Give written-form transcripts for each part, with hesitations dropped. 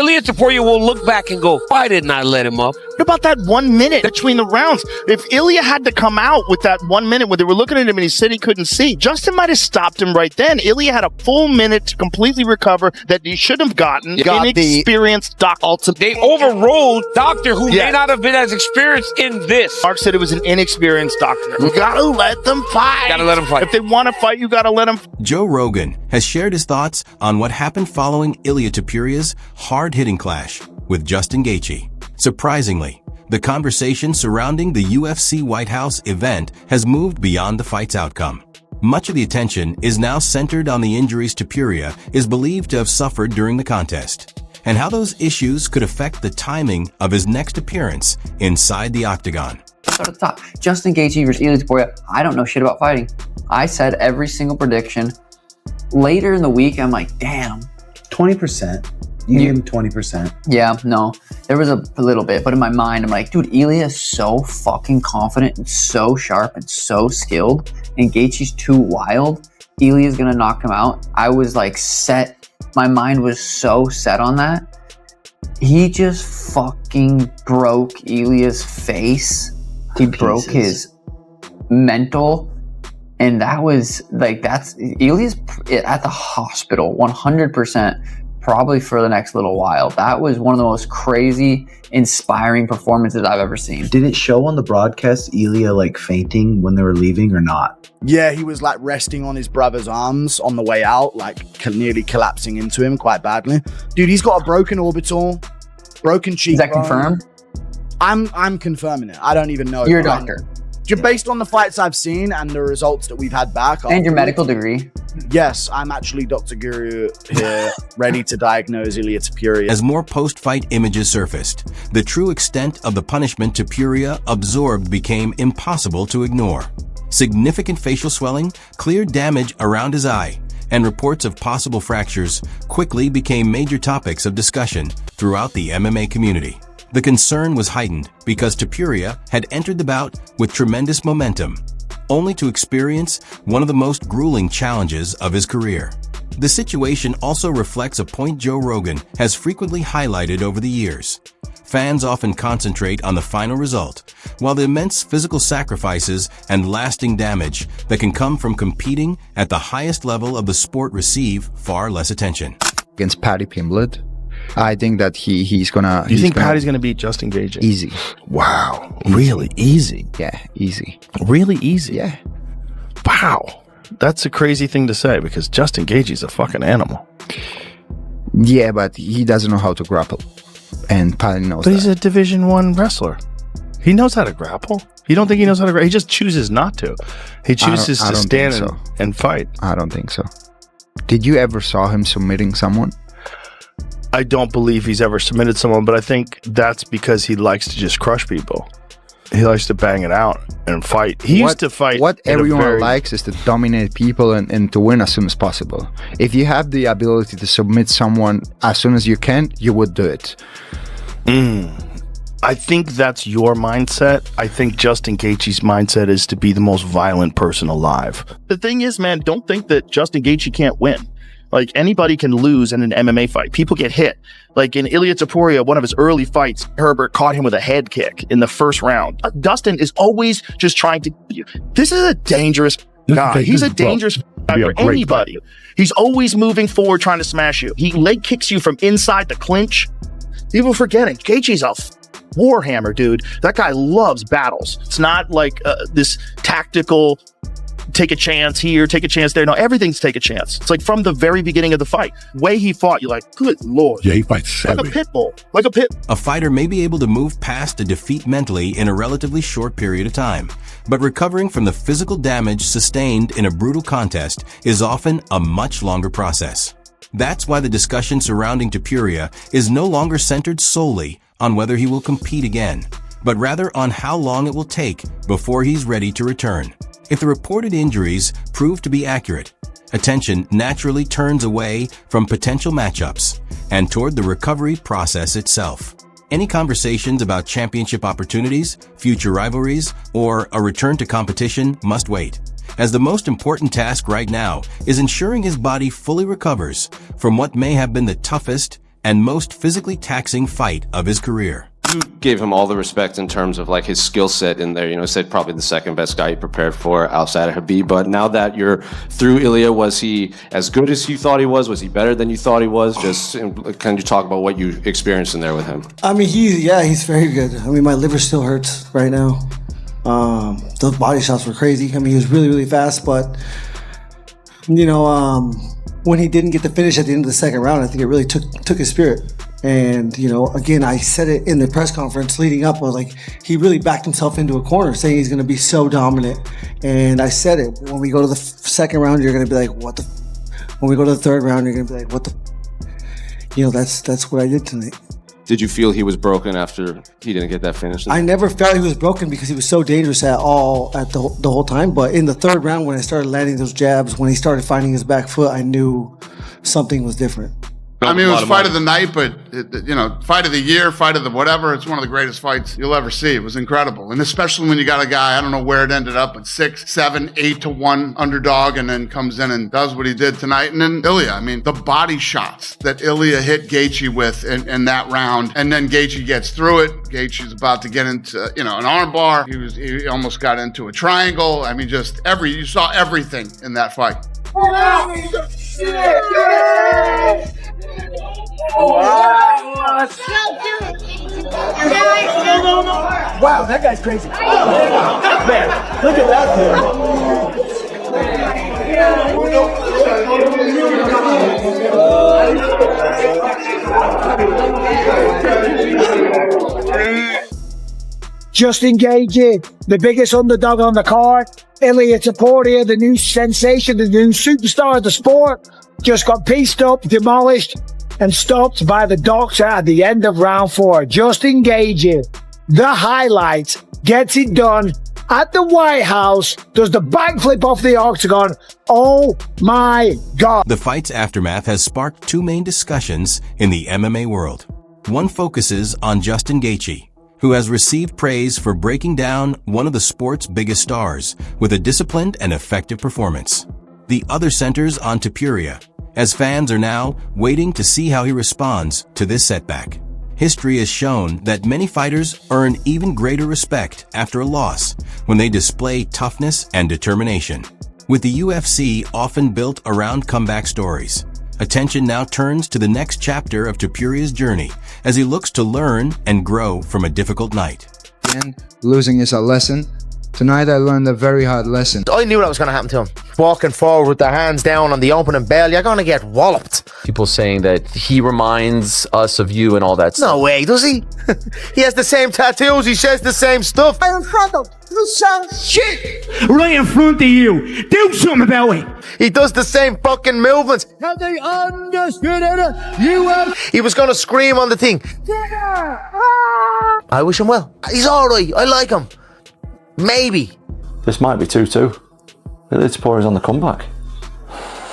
Ilia Topuria will look back and go, why didn't I let him up? What about that 1 minute between the rounds? If Ilia had to come out with that 1 minute where they were looking at him and he said he couldn't see, Justin might have stopped him right then. Ilia had a full minute to completely recover that he should have gotten. Inexperienced doctor. They overruled doctor who may not have been as experienced in this. Mark said it was an inexperienced doctor. You gotta let them fight. Gotta let them fight. If they want to fight, you gotta let them. Joe Rogan has shared his thoughts on what happened following Ilia Topuria's hard-hitting clash with Justin Gaethje. Surprisingly, the conversation surrounding the UFC White House event has moved beyond the fight's outcome. Much of the attention is now centered on the injuries Topuria is believed to have suffered during the contest, and how those issues could affect the timing of his next appearance inside the octagon. Start at the top. Justin Gaethje versus Ilia Topuria. I don't know shit about fighting. I said every single prediction. Later in the week, I'm like, damn. 20%. You gave him 20%. Yeah, no. There was a little bit, but in my mind, I'm like, dude, Ilia is so fucking confident and so sharp and so skilled, and Gaethje's too wild. Ilia's gonna knock him out. I was like set. My mind was so set on that. He just fucking broke Ilia's face. He broke his mental. And that was like, Ilia's at the hospital 100%, probably for the next little while. That was one of the most crazy, inspiring performances I've ever seen. Did it show on the broadcast Ilia like fainting when they were leaving or not? Yeah, he was like resting on his brother's arms on the way out, like nearly collapsing into him quite badly. Dude, he's got a broken orbital, broken cheekbone. Is that confirmed? I'm confirming it. I don't even know. You're a doctor. Based on the fights I've seen and the results that we've had back. And your medical degree. Yes, I'm actually Dr. Guru here, ready to diagnose Ilia Topuria. As more post-fight images surfaced, the true extent of the punishment Topuria absorbed became impossible to ignore. Significant facial swelling, clear damage around his eye, and reports of possible fractures quickly became major topics of discussion throughout the MMA community. The concern was heightened because Topuria had entered the bout with tremendous momentum, only to experience one of the most grueling challenges of his career. The situation also reflects a point Joe Rogan has frequently highlighted over the years. Fans often concentrate on the final result, while the immense physical sacrifices and lasting damage that can come from competing at the highest level of the sport receive far less attention. Against Paddy Pimblett, I think that he's gonna. You think Paddy's gonna beat Justin Gaethje? Easy. Wow. Easy. Really easy? Yeah, easy. Really easy? Yeah. Wow. That's a crazy thing to say because Justin Gaethje's a fucking animal. Yeah, but he doesn't know how to grapple, and Paddy knows. But he's a Division I wrestler. He knows how to grapple. You don't think he knows how to grapple? He just chooses not to. He chooses to stand and fight. I don't think so. Did you ever saw him submitting someone? I don't believe he's ever submitted someone, but I think that's because he likes to just crush people. He likes to bang it out and fight. He used to fight. What everyone likes is to dominate people and to win as soon as possible. If you have the ability to submit someone as soon as you can, you would do it. I think that's your mindset. I think Justin Gaethje's mindset is to be the most violent person alive. The thing is, man, don't think that Justin Gaethje can't win. Like, anybody can lose in an MMA fight. People get hit. Like in Ilia Topuria, one of his early fights, Herbert caught him with a head kick in the first round. Dustin is always just trying to... This is a dangerous guy. He's a dangerous guy for anybody. He's always moving forward, trying to smash you. He leg kicks you from inside the clinch. People forgetting, Gaethje's a warhammer, dude. That guy loves battles. It's not like this tactical... take a chance here, take a chance there. No, everything's take a chance. It's like from the very beginning of the fight. Way he fought, you're like, good Lord. Yeah, he fights like a pit bull. Like a pit. A fighter may be able to move past a defeat mentally in a relatively short period of time, but recovering from the physical damage sustained in a brutal contest is often a much longer process. That's why the discussion surrounding Topuria is no longer centered solely on whether he will compete again, but rather on how long it will take before he's ready to return. If the reported injuries prove to be accurate, attention naturally turns away from potential matchups and toward the recovery process itself. Any conversations about championship opportunities, future rivalries, or a return to competition must wait, as the most important task right now is ensuring his body fully recovers from what may have been the toughest and most physically taxing fight of his career. You gave him all the respect in terms of like his skill set in there. You know, said probably the second best guy you prepared for outside of Khabib. But now that you're through Ilia, was he as good as you thought he was? Was he better than you thought he was? Just can you talk about what you experienced in there with him? I mean, he's very good. I mean, my liver still hurts right now. Those body shots were crazy. I mean, he was really, really fast, but you know, when he didn't get the finish at the end of the second round, I think it really took his spirit. And, you know, again, I said it in the press conference leading up. I was like, he really backed himself into a corner saying he's going to be so dominant. And I said it. When we go to the second round, you're going to be like, what the? When we go to the third round, you're going to be like, what the? You know, that's what I did tonight. Did you feel he was broken after he didn't get that finish? I never felt he was broken because he was so dangerous at the whole time. But in the third round, when I started landing those jabs, when he started finding his back foot, I knew something was different. I mean, it was fight of the night, but, you know, fight of the year, fight of the whatever. It's one of the greatest fights you'll ever see. It was incredible. And especially when you got a guy, I don't know where it ended up, but 6, 7, 8-1 underdog, and then comes in and does what he did tonight. And then Ilia, I mean, the body shots that Ilia hit Gaethje with in that round, and then Gaethje gets through it. Gaethje's about to get into, you know, an arm bar. He almost got into a triangle. I mean, just you saw everything in that fight. Wow, that guy's crazy. Man, look at that Justin Gaethje, the biggest underdog on the card. Ilia Topuria, the new sensation, the new superstar of the sport, just got pieced up, demolished, and stopped by the doctor at the end of round 4. Justin Gaethje, the highlights, gets it done at the White House, does the backflip off the octagon. Oh my God. The fight's aftermath has sparked two main discussions in the MMA world. One focuses on Justin Gaethje, who has received praise for breaking down one of the sport's biggest stars with a disciplined and effective performance. The other centers on Topuria, as fans are now waiting to see how he responds to this setback. History has shown that many fighters earn even greater respect after a loss when they display toughness and determination. With the UFC often built around comeback stories, attention now turns to the next chapter of Topuria's journey as he looks to learn and grow from a difficult night. And losing is a lesson. Tonight I learned a very hard lesson. I knew that was going to happen to him. Walking forward with their hands down on the opening bell, you're going to get walloped. People saying that he reminds us of you and all that stuff. No way, does he? He has the same tattoos, he says the same stuff. I'm in front of the same shit. Right in front of you. Do something about it. He does the same fucking movements. Have they understood it? You have. He was going to scream on the thing. I wish him well. He's alright, I like him. Maybe. This might be 2-2. Ilia Topuria's on the comeback.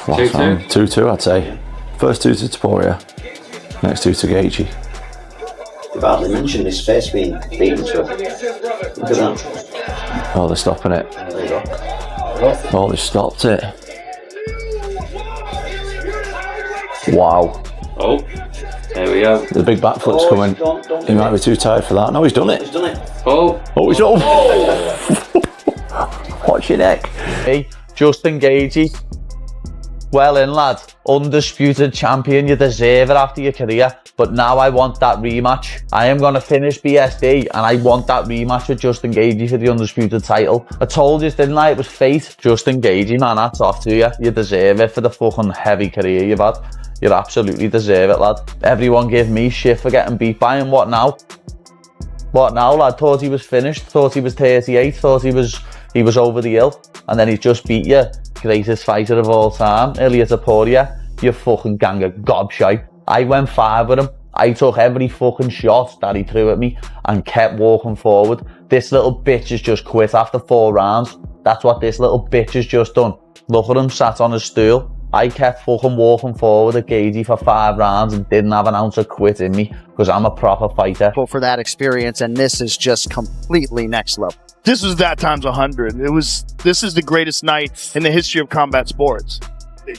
2-2, I'd say. First 2 to Topuria, next 2 to Gaethje. You've hardly mentioned this face being beaten, so look at that. Oh, they're stopping it. There you go. Oh, they stopped it. Wow. Oh, there we go. The big backflip's coming. He might be too tired for that. No, he's done it. He's done it. Oh. Oh, he's done it. Watch your neck. Hey, Justin Gaethje. Well in, lad. Undisputed champion. You deserve it after your career. But now I want that rematch. I am going to finish BSD and I want that rematch with Justin Gaethje for the undisputed title. I told you, didn't I? It was fate. Justin Gaethje, man, that's off to you. You deserve it for the fucking heavy career you've had. You absolutely deserve it, lad. Everyone gave me shit for getting beat by him. What now? What now, lad? Thought he was finished. Thought he was 38. Thought he was over the hill. And then he just beat you. Greatest fighter of all time, Ilia Topuria. You fucking gang of gobshite. I went 5 with him. I took every fucking shot that he threw at me and kept walking forward. This little bitch has just quit after 4 rounds. That's what this little bitch has just done. Look at him, sat on his stool. I kept fucking walking forward at Gaethje for 5 rounds and didn't have an ounce of quit in me because I'm a proper fighter. For that experience, and this is just completely next level. This was that times 100. This is the greatest night in the history of combat sports.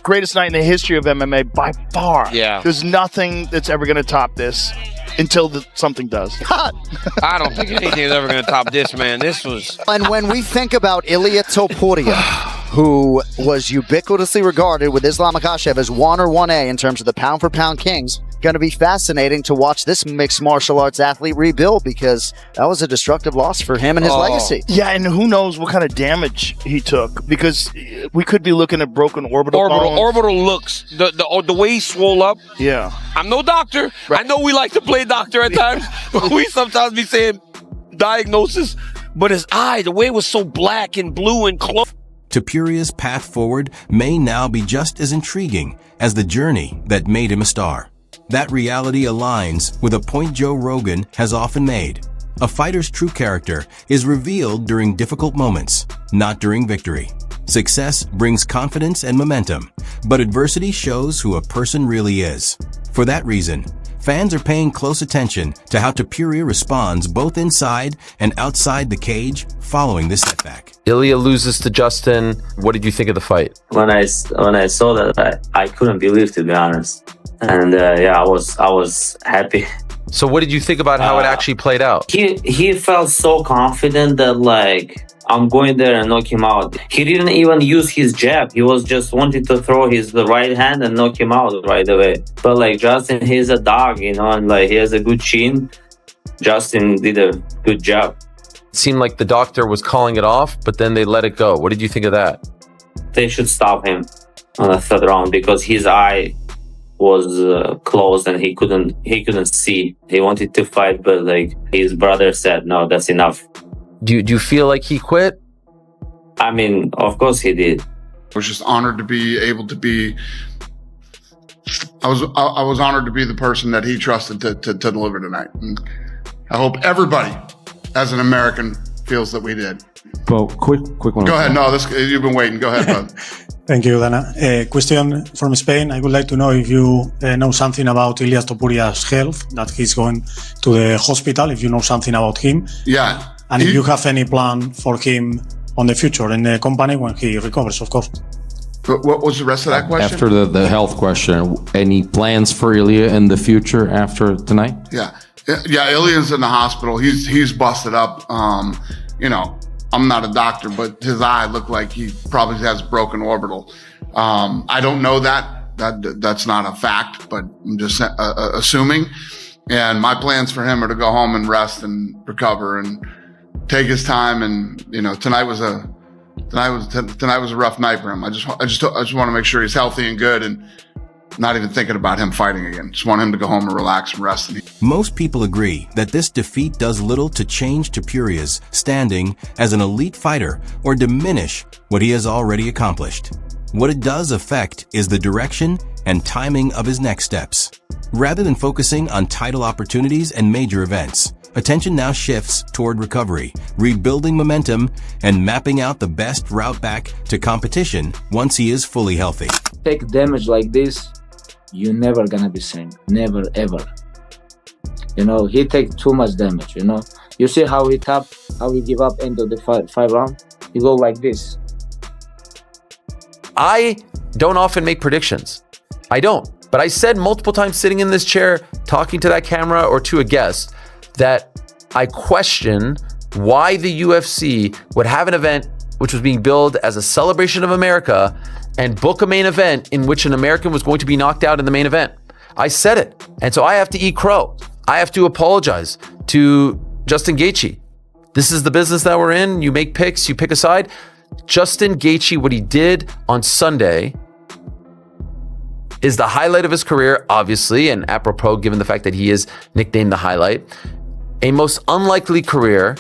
greatest night in the history of MMA by far. Yeah. There's nothing that's ever going to top this until something does. I don't think anything's ever going to top this, man. This was... And when we think about Ilia Topuria, who was ubiquitously regarded with Islam Makhachev as 1 or 1A in terms of the pound-for-pound kings, going to be fascinating to watch this mixed martial arts athlete rebuild, because that was a destructive loss for him and his legacy. Yeah, and who knows what kind of damage he took, because we could be looking at broken orbital bones. Orbital looks, the way he swole up. Yeah. I'm no doctor. Right. I know we like to play doctor at times, but we sometimes be saying diagnosis, but his eye, the way it was so black and blue and close. Topuria's path forward may now be just as intriguing as the journey that made him a star. That reality aligns with a point Joe Rogan has often made. A fighter's true character is revealed during difficult moments, not during victory. Success brings confidence and momentum, but adversity shows who a person really is. For that reason, fans are paying close attention to how Topuria responds both inside and outside the cage following this setback. Ilia loses to Justin. What did you think of the fight? When I saw that, I couldn't believe, to be honest. And yeah, I was happy. So what did you think about how it actually played out? He felt so confident that, like, I'm going there and knock him out. He didn't even use his jab. He was just wanting to throw the right hand and knock him out right away. But like Justin, he's a dog, you know, and like he has a good chin. Justin did a good job. It seemed like the doctor was calling it off, but then they let it go. What did you think of that? They should stop him on the third round because his eye was closed and he couldn't see. He wanted to fight, but like his brother said, no, that's enough. Do you feel like he quit? I mean, of course he did. I was just honored to be able to be. I was honored to be the person that he trusted to deliver tonight. And I hope everybody, as an American, feels that we did. Well, quick one. Go ahead. No, you've been waiting. Go ahead, bud. Thank you, Dana. Question from Spain. I would like to know if you know something about Ilia Topuria's health, that he's going to the hospital, if you know something about him. Yeah. And if you have any plan for him on the future in the company when he recovers, of course. But what was the rest of that question? After the health question, any plans for Ilia in the future after tonight? Yeah. Ilia's in the hospital. He's busted up. You know, I'm not a doctor, but his eye looked like he probably has broken orbital. I don't know that's not a fact, but I'm just assuming. And my plans for him are to go home and rest and recover and take his time. And you know, tonight was a rough night for him. I just want to make sure he's healthy and good, and not even thinking about him fighting again. Just want him to go home and relax and rest. Most people agree that this defeat does little to change Topuria's standing as an elite fighter or diminish what he has already accomplished. What it does affect is the direction and timing of his next steps. Rather than focusing on title opportunities and major events, attention now shifts toward recovery, rebuilding momentum, and mapping out the best route back to competition once he is fully healthy. Take damage like this, you're never gonna be same. Never, ever. You know, he take too much damage, you know. You see how he tap, how he give up end of the five round? He go like this. I don't often make predictions. I don't. But I said multiple times sitting in this chair, talking to that camera or to a guest, that I question why the UFC would have an event which was being billed as a celebration of America and book a main event in which an American was going to be knocked out in the main event. I said it. And so I have to eat crow. I have to apologize to Justin Gaethje. This is the business that we're in. You make picks, you pick a side. Justin Gaethje, what he did on Sunday is the highlight of his career, obviously, and apropos given the fact that he is nicknamed the highlight. A most unlikely career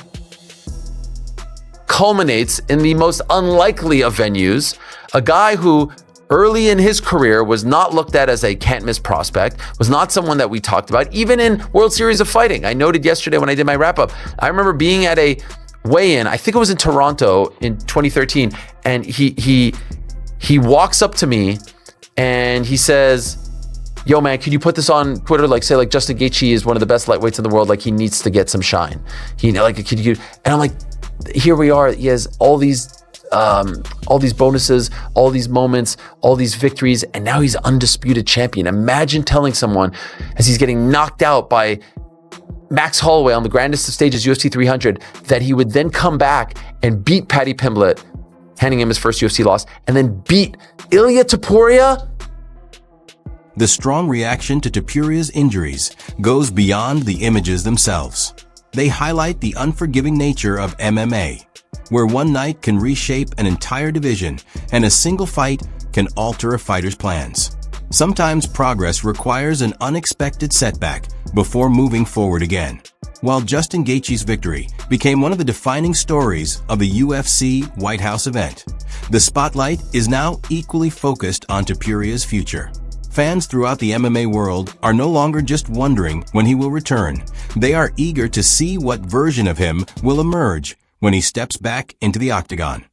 culminates in the most unlikely of venues. A guy who early in his career was not looked at as a can't miss prospect, was not someone that we talked about, even in World Series of Fighting. I noted yesterday when I did my wrap up, I remember being at a weigh-in, I think it was in Toronto in 2013, and he walks up to me and he says, yo man, can you put this on Twitter? Like say like Justin Gaethje is one of the best lightweights in the world. Like he needs to get some shine. And I'm like, here we are. He has all these bonuses, all these moments, all these victories, and now he's undisputed champion. Imagine telling someone as he's getting knocked out by Max Holloway on the grandest of stages, UFC 300, that he would then come back and beat Paddy Pimblett, handing him his first UFC loss, and then beat Ilia Topuria. The strong reaction to Topuria's injuries goes beyond the images themselves. They highlight the unforgiving nature of MMA, where one night can reshape an entire division and a single fight can alter a fighter's plans. Sometimes progress requires an unexpected setback before moving forward again. While Justin Gaethje's victory became one of the defining stories of the UFC White House event, the spotlight is now equally focused on Topuria's future. Fans throughout the MMA world are no longer just wondering when he will return. They are eager to see what version of him will emerge when he steps back into the octagon.